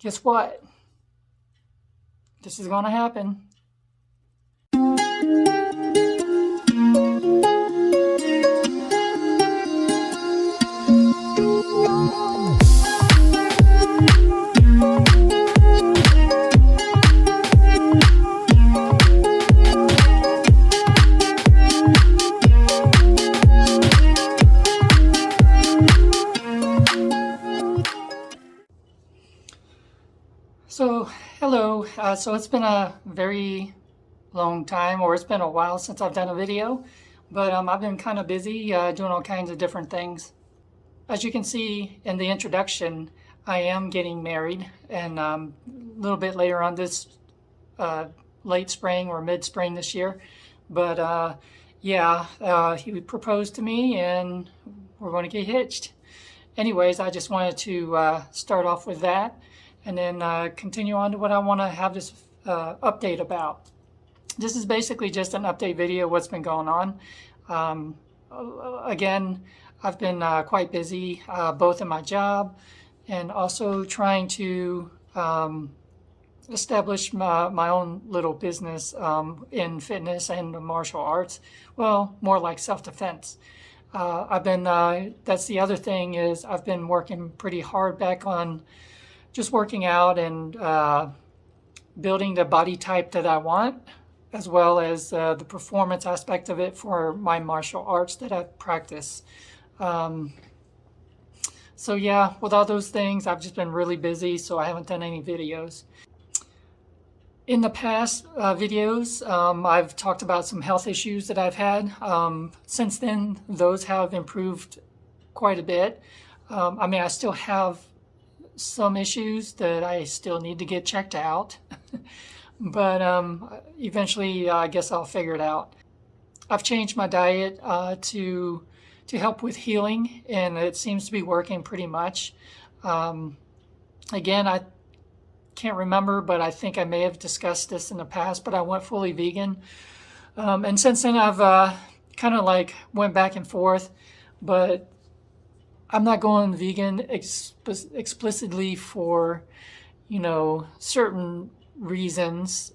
guess what? This is going to happen. So, hello. So it's been a very long time, or it's been a while since I've done a video, but I've been kind of busy doing all kinds of different things. As you can see in the introduction, I am getting married, and a little bit later on this late spring or mid-spring this year. But yeah, he proposed to me, and we're going to get hitched. Anyways, I just wanted to start off with that, and then continue on to what I want to have this update about. This is basically just an update video, what's been going on. Again, I've been quite busy, both in my job and also trying to establish my own little business in fitness and martial arts. Well, more like self-defense. That's the other thing, is I've been working pretty hard back on just working out and building the body type that I want, as well as the performance aspect of it for my martial arts that I practice. So yeah, with all those things, I've just been really busy, so I haven't done any videos. In the past videos, I've talked about some health issues that I've had. Since then, those have improved quite a bit. I mean, I still have some issues that I still need to get checked out, but eventually I guess I'll figure it out. I've changed my diet to help with healing, and it seems to be working pretty much. Again, I can't remember, but I think I may have discussed this in the past, but I went fully vegan. And since then I've kind of like went back and forth, but I'm not going vegan explicitly for, certain reasons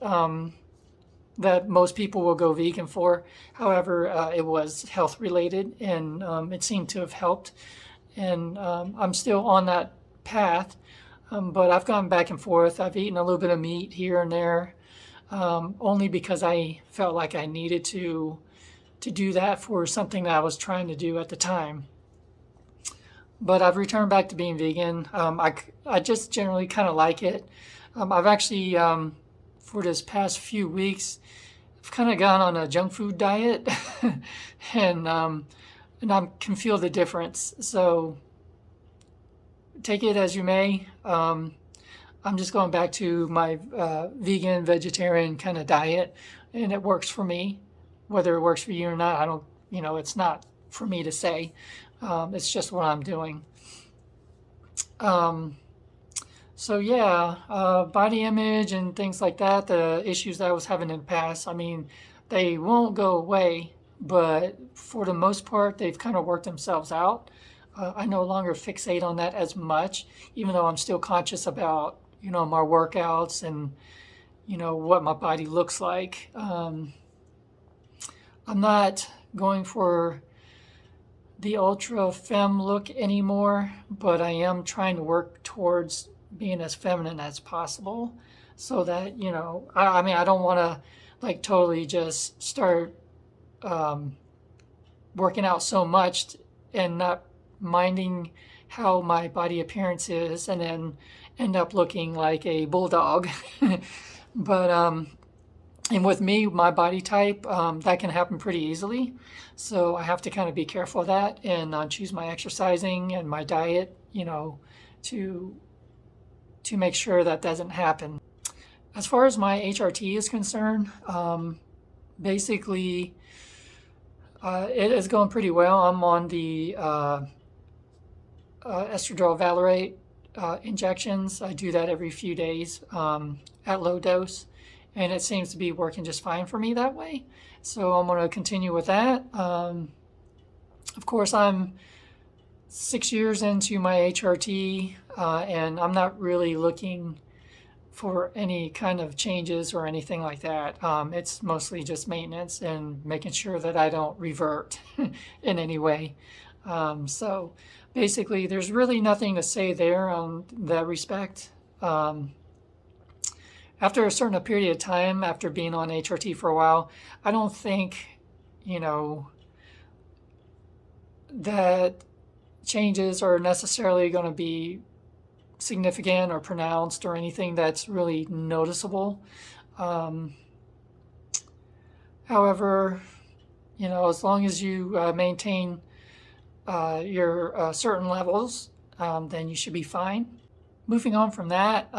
that most people will go vegan for. However, it was health related, and it seemed to have helped. And I'm still on that path, but I've gone back and forth. I've eaten a little bit of meat here and there, only because I felt like I needed to do that for something that I was trying to do at the time. But I've returned back to being vegan. I just generally kind of like it. I've actually, for this past few weeks, I've kind of gone on a junk food diet, and I can feel the difference. So take it as you may. I'm just going back to my vegan, vegetarian kind of diet, and it works for me. Whether it works for you or not, I don't, it's not for me to say. It's just what I'm doing. So yeah, body image and things like that, the issues that I was having in the past, I mean, they won't go away, but for the most part, they've kind of worked themselves out. I no longer fixate on that as much, even though I'm still conscious about, my workouts and, what my body looks like. I'm not going for the ultra femme look anymore, but I am trying to work towards being as feminine as possible, so that I mean, I don't want to like totally just start working out so much and not minding how my body appearance is, and then end up looking like a bulldog. But and with me, my body type, that can happen pretty easily. So I have to kind of be careful of that, and choose my exercising and my diet, to make sure that doesn't happen. As far as my HRT is concerned, basically, it is going pretty well. I'm on the estradiol valerate injections. I do that every few days at low dose, and it seems to be working just fine for me that way. So I'm going to continue with that. Of course, I'm 6 years into my HRT. and I'm not really looking for any kind of changes or anything like that. It's mostly just maintenance and making sure that I don't revert in any way. So basically, there's really nothing to say there on that respect. After a certain period of time, after being on HRT for a while, I don't think, you know, that changes are necessarily going to be significant or pronounced or anything that's really noticeable. However, as long as you maintain your certain levels, then you should be fine. Moving on from that,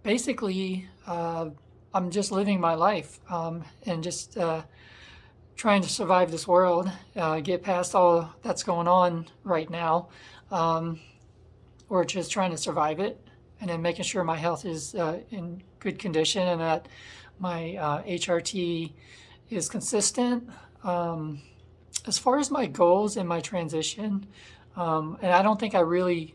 basically, I'm just living my life and just trying to survive this world, get past all that's going on right now, or just trying to survive it, and then making sure my health is in good condition and that my HRT is consistent. As far as my goals in my transition, and I don't think I really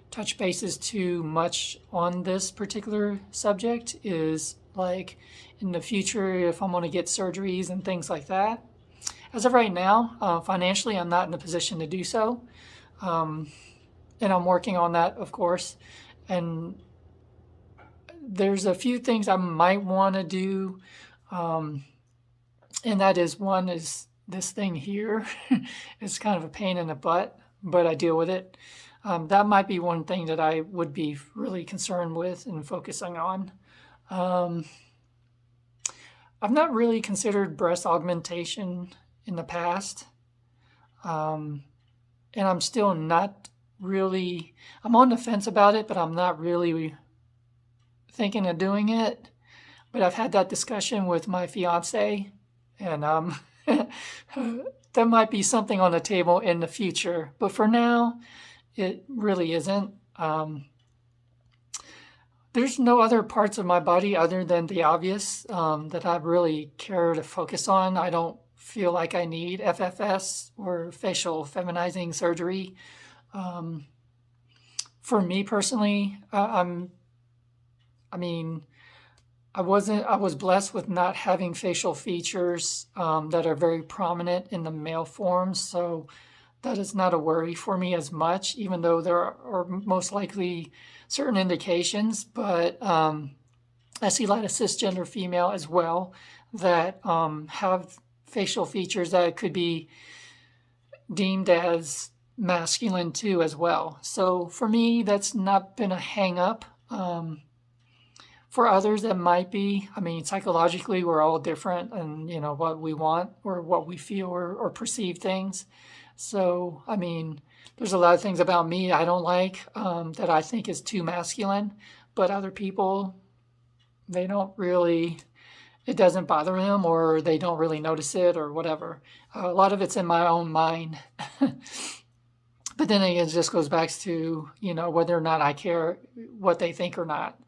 touch bases too much on this particular subject, is like in the future if I'm going to get surgeries and things like that. As of right now, financially, I'm not in a position to do so. And I'm working on that, of course. And there's a few things I might want to do. And that is, one is this thing here. It's kind of a pain in the butt, but I deal with it. That might be one thing that I would be really concerned with and focusing on. I've not really considered breast augmentation in the past. And I'm still not really, I'm on the fence about it, but I'm not really thinking of doing it. But I've had that discussion with my fiance, and that might be something on the table in the future. But for now, it really isn't. There's no other parts of my body other than the obvious that I really care to focus on. I don't feel like I need FFS or facial feminizing surgery. For me personally, I was blessed with not having facial features that are very prominent in the male form, so that is not a worry for me as much, even though there are most likely certain indications. But I see a lot of cisgender female as well that have facial features that could be deemed as masculine too as well. So for me, that's not been a hang up. For others, that might be. Psychologically, we're all different, and what we want or what we feel or perceive things. So, there's a lot of things about me I don't like that I think is too masculine, but other people, they don't really, it doesn't bother them, or they don't really notice it or whatever. A lot of it's in my own mind. But then again, it just goes back to, whether or not I care what they think or not.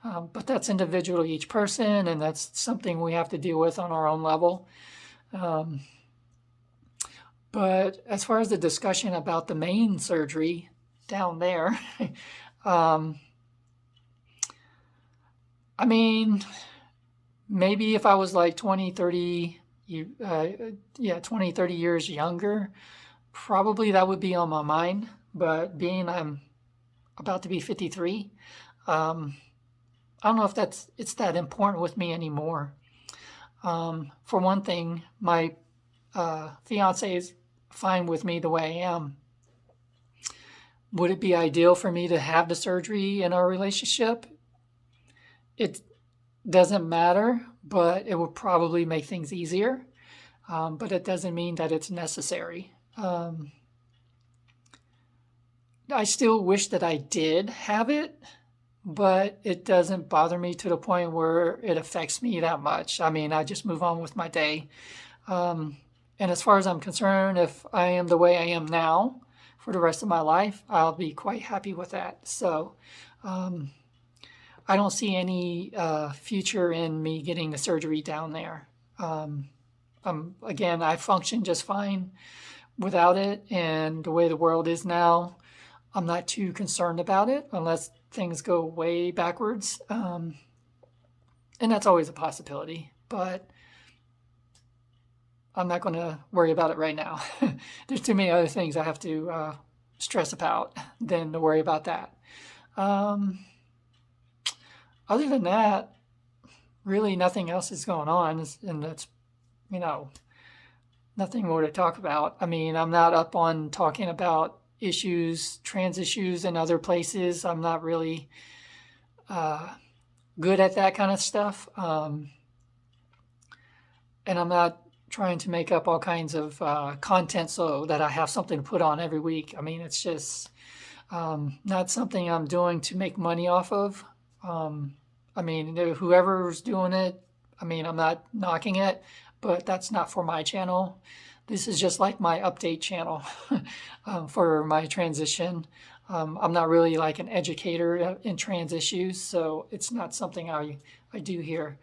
But that's individual to each person, and that's something we have to deal with on our own level. But as far as the discussion about the main surgery down there, maybe if I was like 20, 30 years younger, probably that would be on my mind. But being I'm about to be 53, I don't know if it's that important with me anymore. For one thing, my fiance is fine with me the way I am. Would it be ideal for me to have the surgery in our relationship? It doesn't matter, but it would probably make things easier. But it doesn't mean that it's necessary. I still wish that I did have it, but it doesn't bother me to the point where it affects me that much. I just move on with my day. And as far as I'm concerned, if I am the way I am now for the rest of my life, I'll be quite happy with that. So I don't see any future in me getting the surgery down there. Again, I function just fine without it, and the way the world is now, I'm not too concerned about it unless things go way backwards. And that's always a possibility, but I'm not going to worry about it right now. There's too many other things I have to stress about than to worry about that. Um, Other than that, really nothing else is going on, and that's, you know, nothing more to talk about. I mean, I'm not up on talking about issues, trans issues in other places. I'm not really good at that kind of stuff. And I'm not trying to make up all kinds of content so that I have something to put on every week. I mean, it's just not something I'm doing to make money off of. I mean, whoever's doing it, I mean, I'm not knocking it, but that's not for my channel. This is just like my update channel for my transition. I'm not really like an educator in trans issues, so it's not something I do here.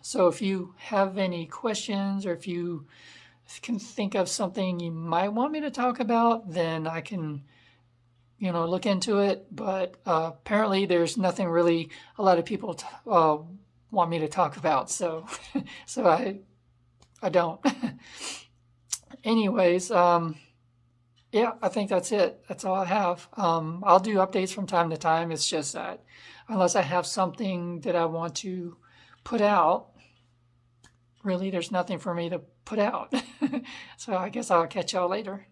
So if you have any questions, or if you can think of something you might want me to talk about, then I can, look into it. But apparently there's nothing really a lot of people want me to talk about. So, so I don't. Anyways, yeah, I think that's it. That's all I have. I'll do updates from time to time. It's just that unless I have something that I want to put out, really, there's nothing for me to put out. So I guess I'll catch y'all later.